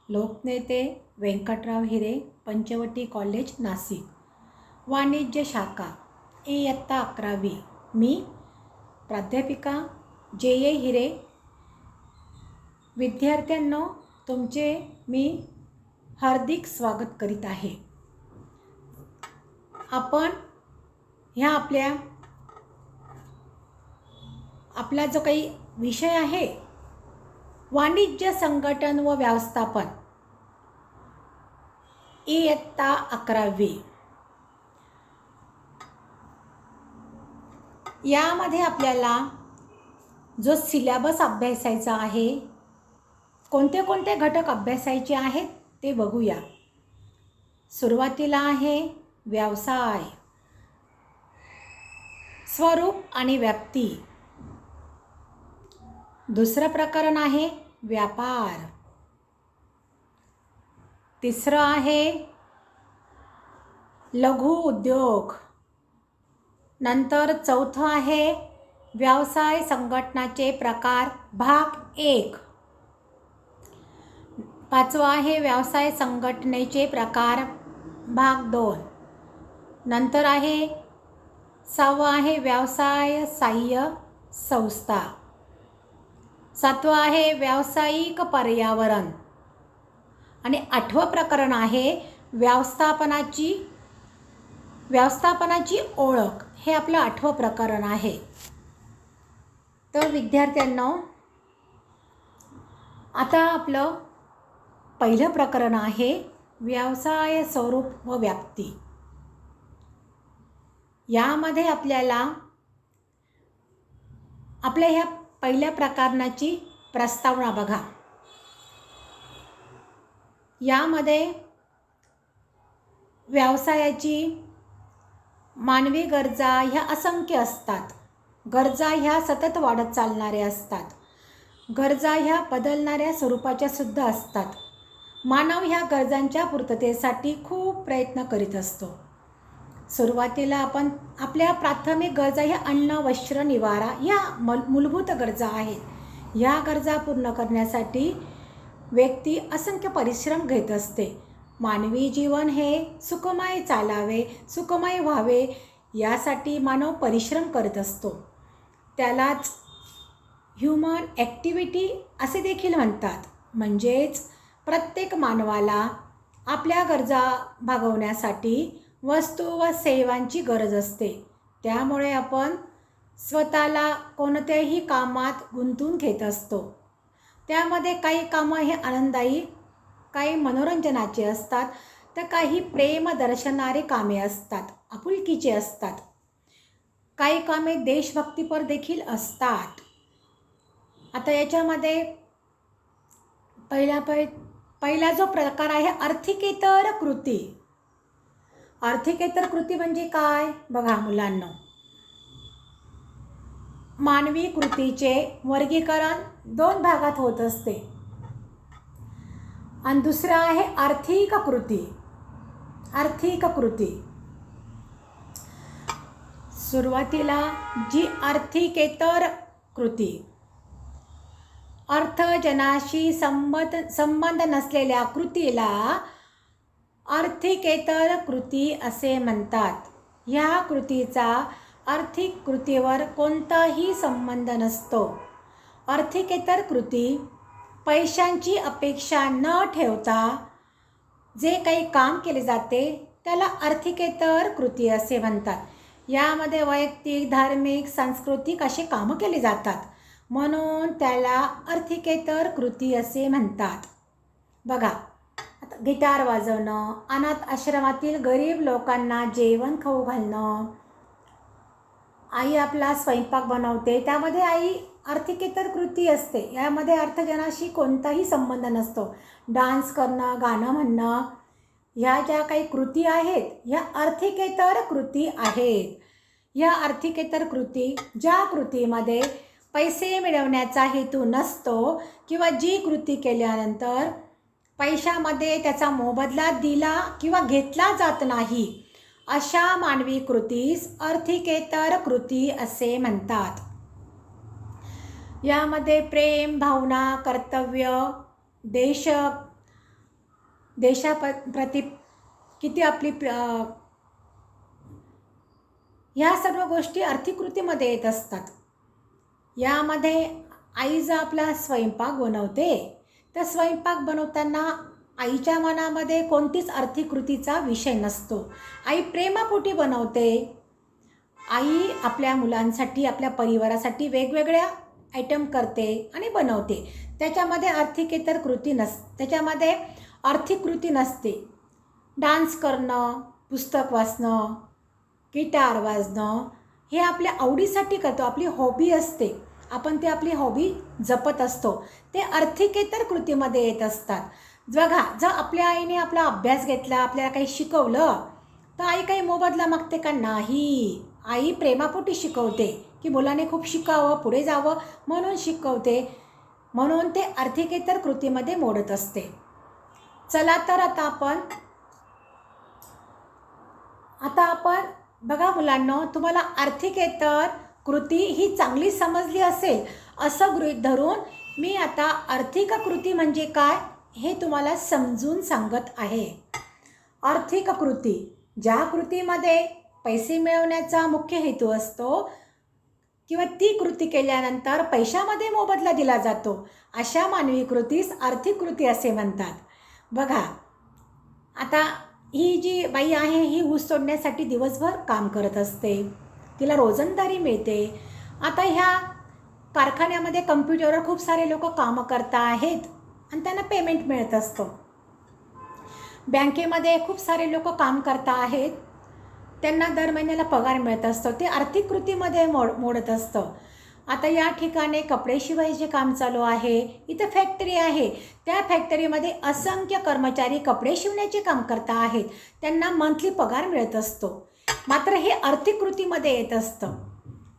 लोकनेते व्यंकटराव हिरे, पंचवटी कॉलेज, नाशिक. वाणिज्य शाखा, इयत्ता 11वी. मी प्राध्यापिका जे हिरे. विद्यार्थ्यांनो, तुमचे मी हार्दिक स्वागत करीत आहे. आपण ह्या आपला जो काही विषय आहे, वाणिज्य संघटन व व्यवस्थापन, इयत्ता 11वी. यामध्ये आपल्याला जो सिलेबस अभ्यासायचा आहे, कोणते कोणते घटक अभ्यासायचे आहेत ते बघूया. सुरुवातीला आहे व्यवसाय, स्वरूप आणि व्याप्ती. दुसरं प्रकरण आहे व्यापार. तिसरं आहे लघु उद्योग. नंतर चौथं आहे व्यवसाय संघटनाचे प्रकार भाग 1. पाचवा आहे व्यवसाय संघटनेचे प्रकार भाग 2. नंतर आहे 6वा आहे व्यवसाय सहाय्य संस्था. 7वा आहे व्यावसायिक पर्यावरण. आणि 8वं प्रकरण आहे व्यवस्थापनाची ओळख. हे आपलं 8वं प्रकरण आहे. तर विद्यार्थ्यांनो, आता आपलं पहिलं प्रकरण आहे व्यवसाय स्वरूप व व्याप्ती. यामध्ये आपल्याला आपल्या ह्या पहिल्या प्रकरणाची प्रस्तावना बघा. यामध्ये व्यवसायाची मानवी गरजा ह्या असंख्य असतात. गरजा ह्या सतत वाढत चालणाऱ्या असतात. गरजा ह्या बदलणाऱ्या स्वरूपाच्या सुद्धा असतात. मानव ह्या गरजांच्या पूर्ततेसाठी खूप प्रयत्न करीत असतो. सुरुवातीला आपण आपल्या प्राथमिक गरजा ह्या अन्न, वस्त्र, निवारा ह्या मूलभूत गरजा आहेत. ह्या गरजा पूर्ण करण्यासाठी व्यक्ती असंख्य परिश्रम घेत असते. मानवी जीवन हे सुखमय चालावे, सुखमय व्हावे यासाठी मानव परिश्रम करत असतो. त्यालाच ह्युमन ॲक्टिव्हिटी असे देखील म्हणतात. म्हणजेच प्रत्येक मानवाला आपल्या गरजा भागवण्यासाठी वस्तू व सेवांची गरज असते. त्यामुळे आपण स्वतःला कोणत्याही कामात गुंतवून घेत असतो. त्यामध्ये काही कामं हे आनंददायी, काही मनोरंजनाचे असतात, तर काही प्रेम दर्शवणारे कामे असतात, आपुलकीचे असतात. काही कामे देशभक्तीपर देखील असतात. आता याच्यामध्ये पहिला जो प्रकार आहे आर्थिकेतर कृती. आर्थिकेतर कृती म्हणजे काय बघा मुलांना. मानवी कृतीचे वर्गीकरण 2 भागात होत असते. आणि दुसरं आहे आर्थिक कृती. आर्थिक कृती सुरुवातीला जी आर्थिकेतर कृती, अर्थजनाशी संबंध नसलेल्या कृतीला आर्थिकेतर कृती असे म्हणतात. ह्या कृतीचा आर्थिक कृतीवर कोणताही संबंध नसतो. आर्थिकेतर कृती पैशांची अपेक्षा न ठेवता जे काही काम केले जाते त्याला आर्थिकेतर कृती असे म्हणतात. यामध्ये वैयक्तिक, धार्मिक, सांस्कृतिक असे कामं केले जातात. म्हणून त्याला आर्थिकेतर कृती असे म्हणतात. बघा, आता गिटार वाजवणं, अनाथ आश्रमातील गरीब लोकांना जेवण खाऊ घालणं, आई आपला स्वयंपाक बनवते, त्यामध्ये आई आर्थिकेतर कृती असते. यामध्ये अर्थजनाशी कोणताही संबंध नसतो. डान्स करणं, गाणं म्हणणं, ह्या ज्या काही कृती आहेत ह्या आर्थिकेतर कृती आहेत. ह्या आर्थिकेतर कृती, ज्या कृतीमध्ये पैसे मिळवण्याचा हेतू नसतो किंवा जी कृती केल्यानंतर पैशामध्ये त्याचा मोबदला दिला किंवा घेतला जात नाही, अशा मानवी कृतीस आर्थिकेतर कृती असे म्हणतात. यामध्ये प्रेम, भावना, कर्तव्य, देश देशाप्रती किती आपली ह्या सर्व गोष्टी आर्थिक कृतीमध्ये येत असतात. यामध्ये आई जर आपला स्वयंपाक बनवते, तर स्वयंपाक बनवताना आईच्या मनामध्ये कोणतीच आर्थिक कृतीचा विषय नसतो. आई प्रेमापोटी बनवते. आई आपल्या मुलांसाठी, आपल्या परिवारासाठी वेगवेगळ्या आयटम करते आणि बनवते. त्याच्यामध्ये आर्थिक कृती नसते. डान्स करणं, पुस्तक वाचणं, गिटार वाजणं हे आपल्या आवडीसाठी करतो. आपली हॉबी असते, आपण ते आपली हॉबी जपत असतो. ते आर्थिकेतर कृतीमध्ये येत असतात. बघा, जर आपल्या आईने आपला अभ्यास घेतला, आपल्याला काही शिकवलं, तर आई काही मोबदला मागते का? नाही. आई प्रेमापोटी शिकवते की मुलाने खूप शिकावं, पुढे जावं म्हणून शिकवते. म्हणून ते आर्थिकेतर कृतीमध्ये मोडत असते. चला तर आता आपण बघा मुलांनो, तुम्हाला आर्थिकेतर कृती ही चांगली समजली असेल असं गृहीत धरून मी आता आर्थिक कृती म्हणजे काय हे तुम्हाला समजून सांगत आहे. आर्थिक कृती, ज्या कृतीमध्ये पैसे मिळवण्याचा मुख्य हेतू असतो किंवा ती कृती केल्यानंतर पैशामध्ये मोबदला दिला जातो, अशा मानवी कृतीस आर्थिक कृती असे म्हणतात. बघा, आता ही जी बाई आहे ही ऊस तोडण्यासाठी दिवसभर काम करत असते, तिला रोजंदारी मिळते. आता ह्या कारखान्यामध्ये कम्प्युटरवर खूप सारे लोक कामं करता आहेत आणि त्यांना पेमेंट मिळत असतं. बँकेमध्ये खूप सारे लोक काम करता आहेत, त्यांना दर महिन्याला पगार मिळत असतो. ते आर्थिक कृतीमध्ये मोडत असतं. आता या ठिकाणी कपडे शिवायचे काम चालू आहे, इथं फॅक्टरी आहे, त्या फॅक्टरीमध्ये असंख्य कर्मचारी कपडे शिवण्याचे काम करता आहेत, त्यांना मंथली पगार मिळत असतो. मात्र हे आर्थिक कृतीमध्ये येत असतं.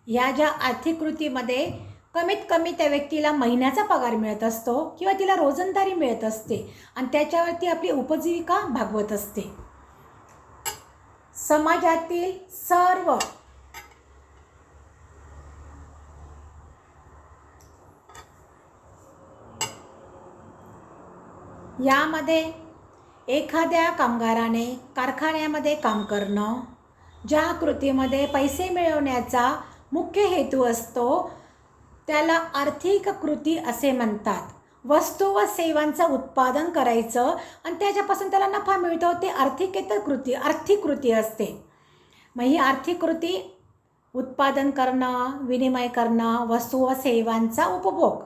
या ज्या आर्थिक कृतीमध्ये कमीत कमी त्या व्यक्तीला महिन्याचा पगार मिळत असतो किंवा तिला रोजंदारी मिळत असते आणि त्याच्यावरती आपली उपजीविका भागवत असते. समाजातील सर्व यामध्ये एखाद्या कामगाराने कारखान्यामध्ये काम करणं, ज्या कृतीमध्ये पैसे मिळवण्याचा मुख्य हेतू असतो त्याला आर्थिक कृती असे म्हणतात. वस्तू व सेवांचं उत्पादन करायचं आणि त्याच्यापासून त्याला नफा मिळतो, ते आर्थिक कृती असते. मग ही आर्थिक कृती उत्पादन करणं, विनिमय करणं, वस्तू व सेवांचा उपभोग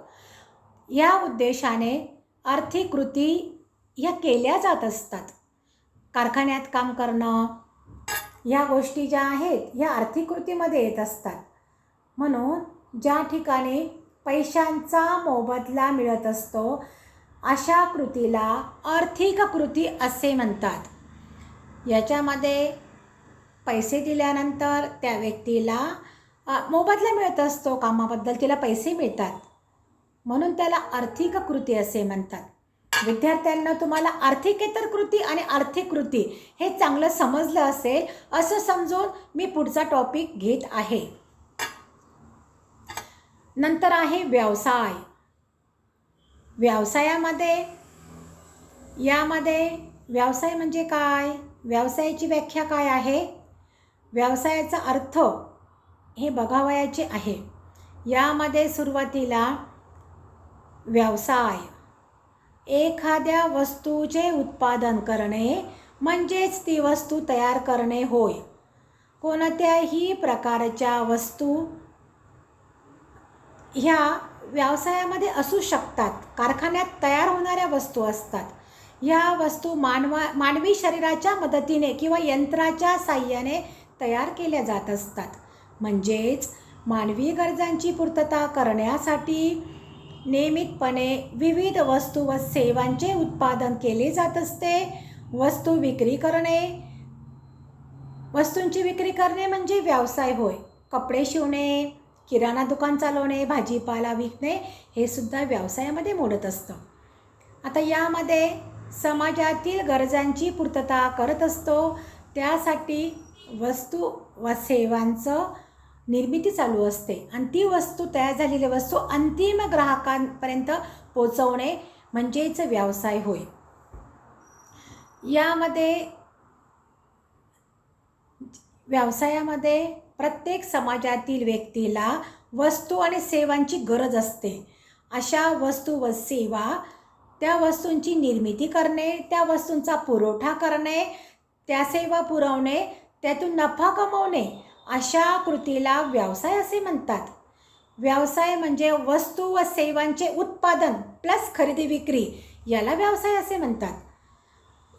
या उद्देशाने आर्थिक कृती ह्या केल्या जात असतात. कारखान्यात काम करणं, ह्या गोष्टी ज्या आहेत ह्या आर्थिक कृतीमध्ये येत असतात. म्हणून ज्या ठिकाणी पैशांचा मोबदला मिळत असतो अशा कृतीला आर्थिक कृती असे म्हणतात. याच्यामध्ये पैसे दिल्यानंतर त्या व्यक्तीला मोबदला मिळत असतो, कामाबद्दल तिला पैसे मिळतात, म्हणून त्याला आर्थिक कृती असे म्हणतात. विद्यार्थ्यांना तुम्हाला आर्थिकेतर कृती आणि आर्थिक कृती हे चांगलं समजलं असेल असं समजून मी पुढचा टॉपिक घेत आहे. नंतर आहे व्यवसाय. यामध्ये व्यवसाय म्हणजे काय, व्यवसायाची व्याख्या काय आहे, व्यवसायाचा अर्थ हे बघावयाचे आहे. यामध्ये सुरुवातीला व्यवसाय एखाद्या वस्तूचे उत्पादन करणे म्हणजेच ती वस्तू तयार करणे होय. कोणत्याही प्रकारच्या वस्तू ह्या व्यवसायामध्ये असू शकतात. कारखान्यात तयार होणाऱ्या वस्तू असतात. ह्या वस्तू मानवी शरीराच्या मदतीने किंवा यंत्राच्या साहाय्याने तयार केल्या जात असतात. म्हणजेच मानवी गरजांची पूर्तता करण्यासाठी नियमितपणे विविध वस्तू व सेवांचे उत्पादन केले जात असते. वस्तूंची विक्री करणे म्हणजे व्यवसाय होय. कपडे शिवणे, किराणा दुकान चालवणे, भाजीपाला विकणे हे सुद्धा व्यवसायामध्ये मोडत असतं. आता यामध्ये समाजातील गरजांची पूर्तता करत असतो, त्यासाठी वस्तू व सेवांचं निर्मिती चालू असते आणि ती वस्तू, तयार झालेली वस्तू अंतिम ग्राहकांपर्यंत पोचवणे म्हणजेच व्यवसाय होय. यामध्ये व्यवसायामध्ये प्रत्येक समाजातील व्यक्तीला वस्तू आणि सेवांची गरज असते. अशा वस्तू व सेवा, त्या वस्तूंची निर्मिती करणे, त्या वस्तूंचा पुरवठा करणे, त्या सेवा पुरवणे, त्यातून नफा कमवणे, अशा कृतीला व्यवसाय असे म्हणतात. व्यवसाय म्हणजे वस्तू व सेवांचे उत्पादन प्लस खरेदी विक्री, याला व्यवसाय असे म्हणतात.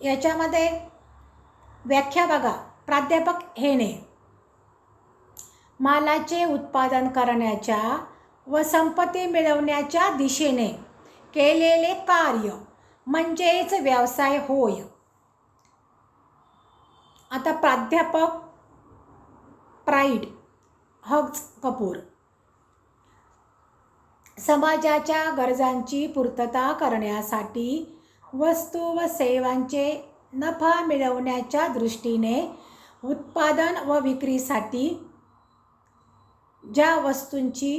याच्यामध्ये व्याख्या बघा. प्राध्यापक हेने मालाचे उत्पादन करण्याच्या व संपत्ती मिळवण्याच्या दिशेने केलेले कार्य म्हणजेच व्यवसाय होय. आता प्राध्यापक प्राईड हग्स कपूर, समाजाच्या गरजांची पूर्तता करण्यासाठी वस्तू व सेवांचे नफा मिळवण्याच्या दृष्टीने उत्पादन व विक्रीसाठी ज्या वस्तूंची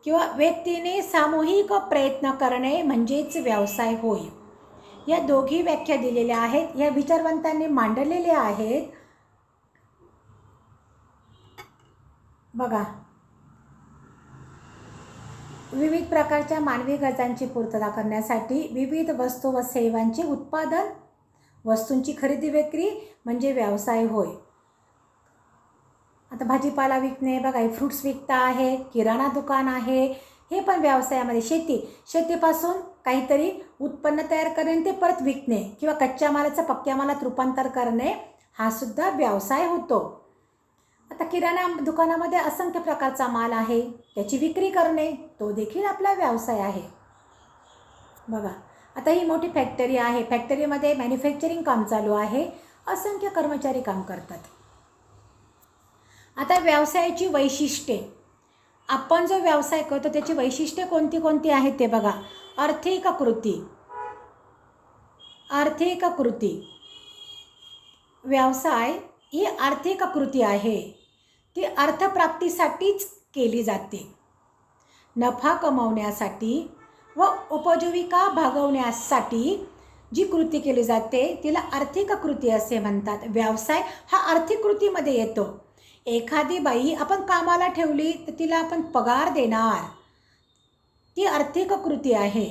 किंवा व्यक्तीने सामूहिक प्रयत्न करणे म्हणजेच व्यवसाय होय. या दोघी व्याख्या दिलेल्या आहेत, या विचारवंतांनी मांडलेल्या आहेत. बघा, विविध प्रकारच्या मानवी गरजांची पूर्तता करण्यासाठी विविध वस्तू व सेवांचे उत्पादन, वस्तूंची खरेदी विक्री म्हणजे व्यवसाय होय. आता भाजीपाला विकणे, बघा हे फ्रूट्स विकता आहे, किराणा दुकान आहे, हे पण व्यवसायामध्ये. शेतीपासून काहीतरी उत्पन्न तयार करणे, ते परत विकणे किंवा कच्च्या मालाचं पक्क्या मालात रूपांतर करणे, हा सुद्धा व्यवसाय होतो. आता किराणा दुकानामध्ये असंख्य प्रकारचा माल आहे, त्याची विक्री करणे, तो देखील आपला व्यवसाय आहे. बघा, आता ही मोठी फॅक्टरी आहे, फॅक्टरीमध्ये मॅन्युफॅक्चरिंग काम चालू आहे, असंख्य कर्मचारी काम करतात. आता व्यवसायाची वैशिष्ट्ये, आपण जो व्यवसाय करतो त्याची वैशिष्ट्ये कोणती कोणती आहेत ते बघा. आर्थिक कृती, व्यवसाय ही आर्थिक कृती आहे, ती अर्थप्राप्तीसाठीच केली जाते. नफा कमवण्यासाठी व उपजीविका भागवण्यासाठी जी कृती केली जाते तिला आर्थिक कृती असे म्हणतात. व्यवसाय हा आर्थिक कृतीमध्ये येतो. एखादी बाई आपण कामाला ठेवली तर तिला आपण पगार देणार, ती आर्थिक कृती आहे.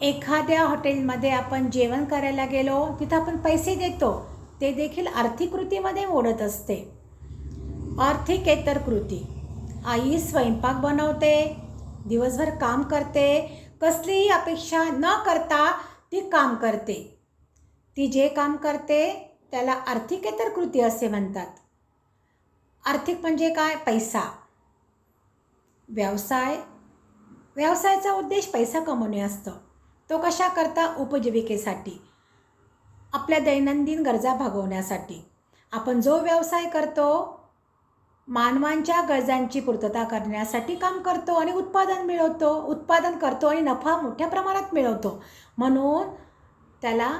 एखाद्या हॉटेलमध्ये आपण जेवण करायला गेलो, तिथं आपण पैसे देतो, ते देखील आर्थिक कृतीमध्ये मोडत असते. आर्थिकेतर कृती, आई स्वयंपाक बनवते, दिवसभर काम करते, कसलीही अपेक्षा न करता ती काम करते, ती जे काम करते त्याला आर्थिकेतर कृती असे म्हणतात. आर्थिक म्हणजे काय? पैसा. व्यवसायाचा उद्देश पैसा कमवणे असतं. तो कशा करता? उपजीविकेसाठी, आपल्या दैनंदिन गरजा भागवण्यासाठी. आपण जो व्यवसाय करतो मानवांच्या गरजांची पूर्तता करण्यासाठी काम करतो आणि उत्पादन करतो आणि नफा मोठ्या प्रमाणात मिळवतो, म्हणून त्याला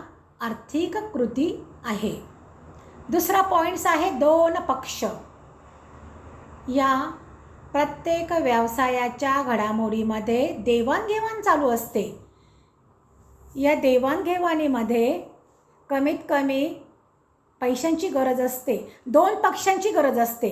आर्थिक कृती आहे. दुसरा पॉईंट्स आहे 2 पक्ष. या प्रत्येक व्यवसायाच्या घडामोडीमध्ये देवाणघेवाण चालू असते. या देवाणघेवाणीमध्ये कमीत कमी पैशांची गरज असते, 2 पक्षांची गरज असते.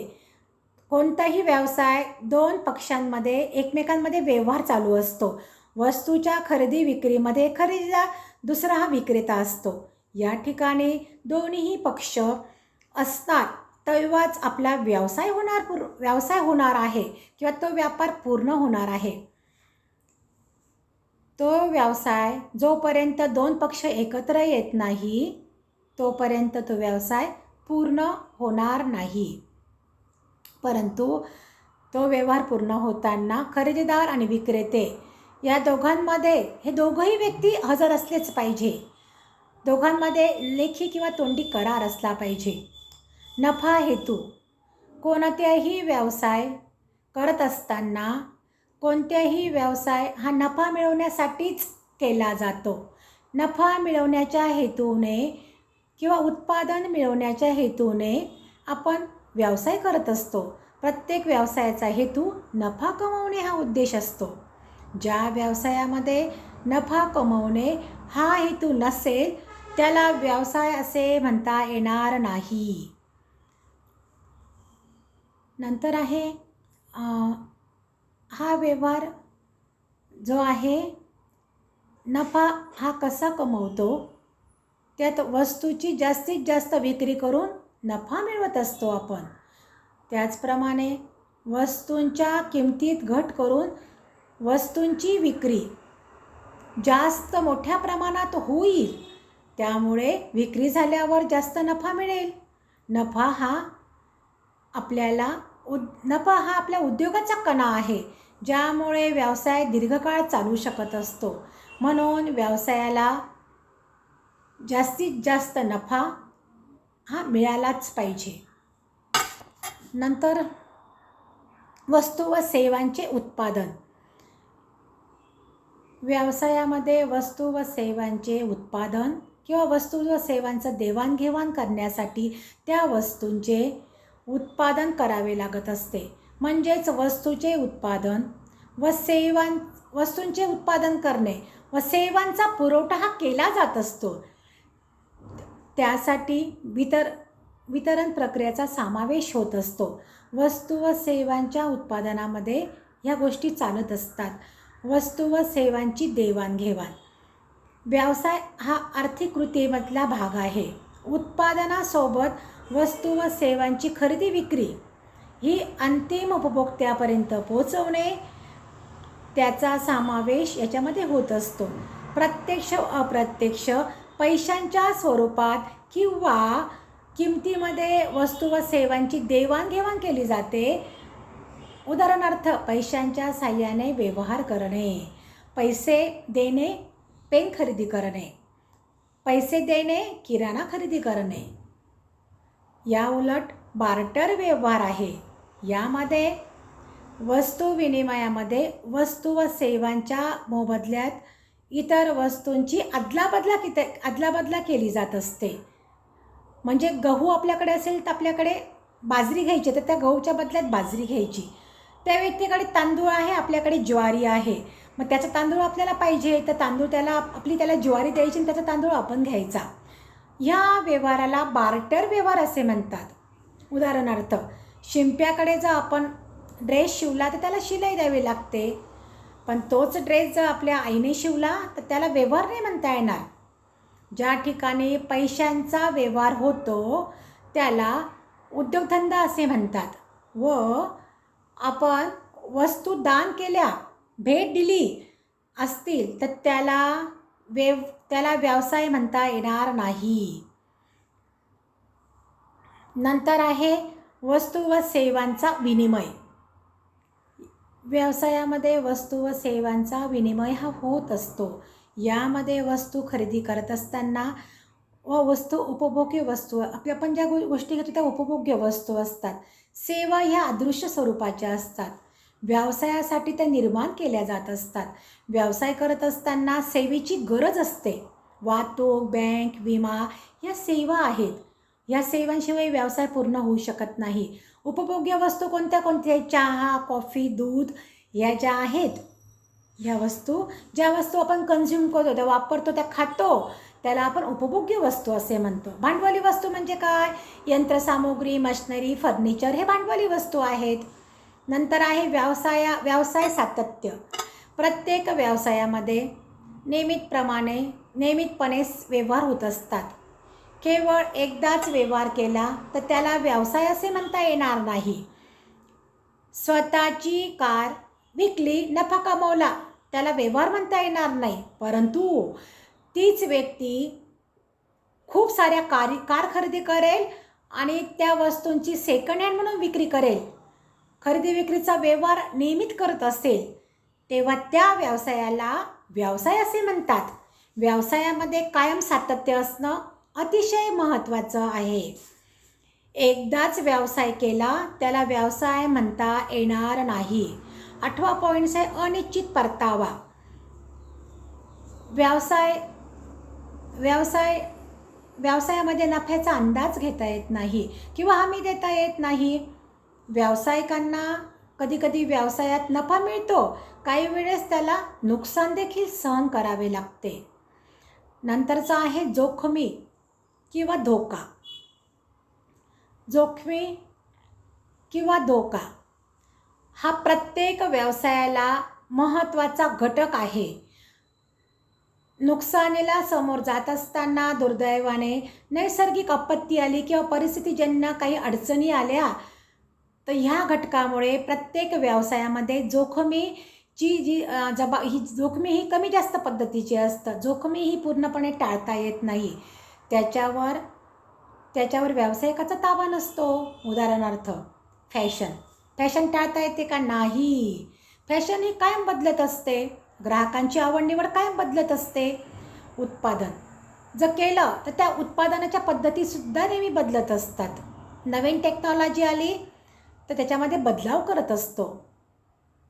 कोणताही व्यवसाय 2 पक्षांमध्ये एकमेकांमध्ये व्यवहार चालू असतो. वस्तूच्या खरेदी विक्रीमध्ये खरेदीदार, दुसरा हा विक्रेता असतो. या ठिकाणी दोन्हीही पक्ष असतात तेव्हाच आपला व्यवसाय होणार आहे किंवा तो व्यापार पूर्ण होणार आहे. तो व्यवसाय जोपर्यंत 2 पक्ष एकत्र येत नाही तोपर्यंत तो व्यवसाय पूर्ण होणार नाही. परंतु तो व्यवहार पूर्ण होताना खरेदीदार आणि विक्रेते या दोघांमध्ये, हे दोघंही व्यक्ती हजर असलेच पाहिजे. दोघांमध्ये लेखी किंवा तोंडी करार असला पाहिजे. नफा हेतू, कोणत्याही व्यवसाय करत असताना कोणत्याही व्यवसाय हा नफा मिळवण्यासाठीच केला जातो. नफा मिळवण्याच्या हेतूने किंवा उत्पादन मिळवण्याच्या हेतूने आपण व्यवसाय करत असतो. प्रत्येक व्यवसायाचा हेतू नफा कमवणे हा उद्देश असतो. ज्या व्यवसायामध्ये नफा कमवणे हा हेतू नसेल त्याला व्यवसाय असे म्हणता येणार नाही. नंतर आहे हा व्यवहार जो आहे नफा हा कसा कमवतो, त्यात वस्तूची जास्तीत जास्त विक्री करून नफा मिळवत असतो आपण. त्याचप्रमाणे वस्तूंच्या किमतीत घट करून वस्तूंची विक्री जास्त मोठ्या प्रमाणात होईल, त्यामुळे विक्री झाल्यावर जास्त नफा मिळेल. नफा हा आपल्या उद्योगाचा कणा आहे, ज्यामुळे व्यवसाय दीर्घकाळ चालू शकत असतो. म्हणून व्यवसायाला जास्तीत जास्त नफा हा मिळालाच पाहिजे. नंतर वस्तू व सेवांचे उत्पादन. व्यवसायामध्ये वस्तू व सेवांचे उत्पादन किंवा वस्तू व सेवांचं देवाणघेवाण करण्यासाठी त्या वस्तूंचे उत्पादन करावे लागत असते. म्हणजेच वस्तूंचे उत्पादन वस्तूंचे उत्पादन करणे व सेवांचा पुरवठा हा केला जात असतो. त्यासाठी वितरण प्रक्रियेचा समावेश होत असतो. वस्तू व सेवांच्या उत्पादनामध्ये ह्या गोष्टी चालत असतात. वस्तू व सेवांची देवाणघेवाण. व्यवसाय हा आर्थिक कृतीमधला भाग आहे. उत्पादनासोबत वस्तू व सेवांची खरेदी विक्री ही अंतिम उपभोक्त्यापर्यंत पोहोचवणे त्याचा समावेश याच्यामध्ये होत असतो. प्रत्यक्ष व अप्रत्यक्ष पैशांच्या स्वरूपात किंवा किमतीमध्ये वस्तू व सेवांची देवाणघेवाण केली जाते. उदाहरणार्थ पैशांच्या साह्याने व्यवहार करणे, पैसे देणे पेन खरेदी करणे, पैसे देणे किराणा खरेदी करणे. या उलट बार्टर व्यवहार आहे. यामध्ये वस्तू विनिमयामध्ये वस्तू व सेवांच्या मोबदल्यात इतर वस्तूंची अदलाबदला केली जात असते. म्हणजे गहू आपल्याकडे असेल तर आपल्याकडे बाजरी घ्यायची, तर त्या गहूच्या बदल्यात बाजरी घ्यायची. त्या व्यक्तीकडे तांदूळ आहे, आपल्याकडे ज्वारी आहे. मग त्याचा तांदूळ आपल्याला पाहिजे तर त्याला ज्वारी द्यायची आणि त्याचा तांदूळ आपण घ्यायचा. ह्या व्यवहाराला बार्टर व्यवहार असे म्हणतात. उदाहरणार्थ शिंप्याकडे जर आपण ड्रेस शिवला तर त्याला शिलाई द्यावी लागते, पण तोच ड्रेस जर आपल्या आईने शिवला तर त्याला व्यवहार नाही म्हणता येणार. ज्या ठिकाणी पैशांचा व्यवहार होतो त्याला उद्योगधंदा असे म्हणतात. व आपण वस्तू दान केल्या, भेट दिली असतील तर त्याला व्यवसाय म्हणता येणार नाही. नंतर आहे वस्तू व सेवांचा विनिमय. व्यवसायामध्ये वस्तू व सेवांचा विनिमय हा होत असतो. यामध्ये वस्तू खरेदी करत असताना व वस्तू उपभोग्य वस्तू आपण ज्या गोष्टी घेतो त्या उपभोग्य वस्तू असतात. सेवा ह्या अदृश्य स्वरूपाच्या असतात. व्यवसायासाठी त्या निर्माण केल्या जात असतात. व्यवसाय करत असताना सेवेची गरज असते. वाहतूक, बँक, विमा या सेवा आहेत. या सेवांशिवाय व्यवसाय पूर्ण होऊ शकत नाही. उपभोग्य वस्तू कोणत्या चहा, कॉफी, दूध या ज्या आहेत, ह्या ज्या वस्तू आपण कन्झ्युम करतो, त्या वापरतो, त्या खातो, त्याला आपण उपभोग्य वस्तू असे म्हणतो. भांडवली वस्तू म्हणजे काय? यंत्रसामुग्री, मशिनरी, फर्निचर हे भांडवली वस्तू आहेत. नंतर आहे व्यवसाय सातत्य. प्रत्येक व्यवसायामध्ये नियमितपणे व्यवहार होत असतात. केवळ एकदाच व्यवहार केला तर त्याला व्यवसाय असे म्हणता येणार नाही. स्वतःची कार विकली, नफा कमवला, त्याला व्यवहार म्हणता येणार नाही. परंतु तीच व्यक्ती खूप साऱ्या कार खरेदी करेल आणि त्या वस्तूंची सेकंड हँड म्हणून विक्री करेल, खरेदी विक्रीचा व्यवहार नियमित करत असेल, तेव्हा त्या व्यवसायाला व्यवसाय असे म्हणतात. व्यवसायामध्ये कायम सातत्य असणं अतिशय महत्त्वाचं आहे. एकदाच व्यवसाय केला त्याला व्यवसाय म्हणता येणार नाही. 8वा पॉईंट आहे अनिश्चित परतावा. व्यवसायामध्ये नफ्याचा अंदाज घेता येत नाही किंवा हमी देता येत नाही. व्यावसायिकांना कधीकधी व्यवसायात नफा मिळतो, काही वेळेस त्याला नुकसान देखील सहन करावे लागते. नंतरचा आहे जोखमी किंवा धोका. जोखमी किंवा धोका हा प्रत्येक व्यवसायाला महत्त्वाचा घटक आहे. नुकसानीला समोर जात असताना दुर्दैवाने नैसर्गिक आपत्ती आली किंवा परिस्थितीजन्य काही अडचणी आल्या, तर ह्या घटकामुळे प्रत्येक व्यवसायामध्ये जोखमीची ही जोखमी ही कमी जास्त पद्धतीची असतं. जोखमी ही पूर्णपणे टाळता येत नाही. त्याच्यावर व्यावसायिकाचा ताबा नसतो. उदाहरणार्थ फॅशन टाळता येते का? नाही. फॅशन ही कायम बदलत असते. ग्राहकांची आवड निवड कायम बदलत असते. उत्पादन जर केलं तर त्या उत्पादनाच्या पद्धतीसुद्धा नेहमी बदलत असतात. नवीन टेक्नॉलॉजी आली तर त्याच्यामध्ये बदलाव करत असतो.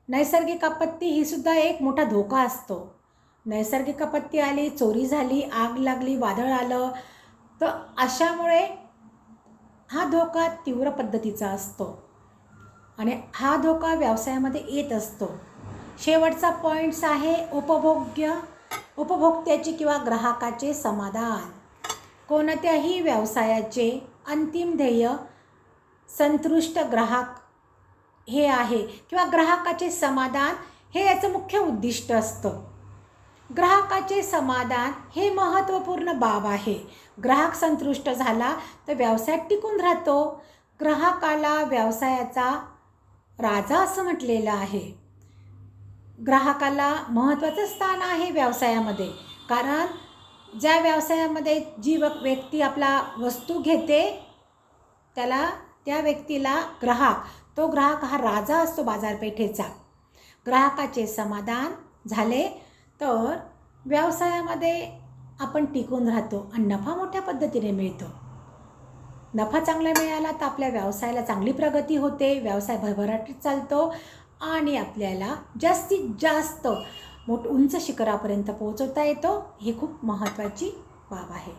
नैसर्गिक आपत्ती ही सुद्धा एक मोठा धोका असतो. नैसर्गिक आपत्ती आली, चोरी झाली, आग लागली, वादळ आलं, तर अशामुळे हा धोका तीव्र पद्धतीचा असतो आणि हा धोका व्यवसायामध्ये येत असतो. शेवटचा पॉईंट्स आहे उपभोक्त्याचे किंवा ग्राहकाचे समाधान. कोणत्याही व्यवसायाचे अंतिम ध्येय संतुष्ट ग्राहक हे आहे किंवा ग्राहकाचे समाधान हे याचं मुख्य उद्दिष्ट असतं. ग्राहकाचे समाधान हे महत्त्वपूर्ण बाब आहे. ग्राहक संतुष्ट झाला तर व्यवसाय टिकून राहतो. ग्राहकाला व्यवसायाचा राजा असं म्हटलेलं आहे. ग्राहकाला महत्त्वाचं स्थान आहे व्यवसायामध्ये, कारण ज्या व्यवसायामध्ये जी व्यक्ती आपला वस्तू घेते त्या व्यक्तीला तो ग्राहक हा राजा असतो बाजारपेठेचा. ग्राहकाचे समाधान झाले तर व्यवसायामध्ये आपण टिकून राहतो आणि नफा मोठ्या पद्धतीने मिळतो. नफा चांगला मिळाला तर आपल्या व्यवसायाला चांगली प्रगती होते, व्यवसाय भरभराटीत चालतो आणि आपल्याला जास्तीत जास्त उंच शिखरापर्यंत पोहोचवता येतो. ही खूप महत्त्वाची बाब आहे.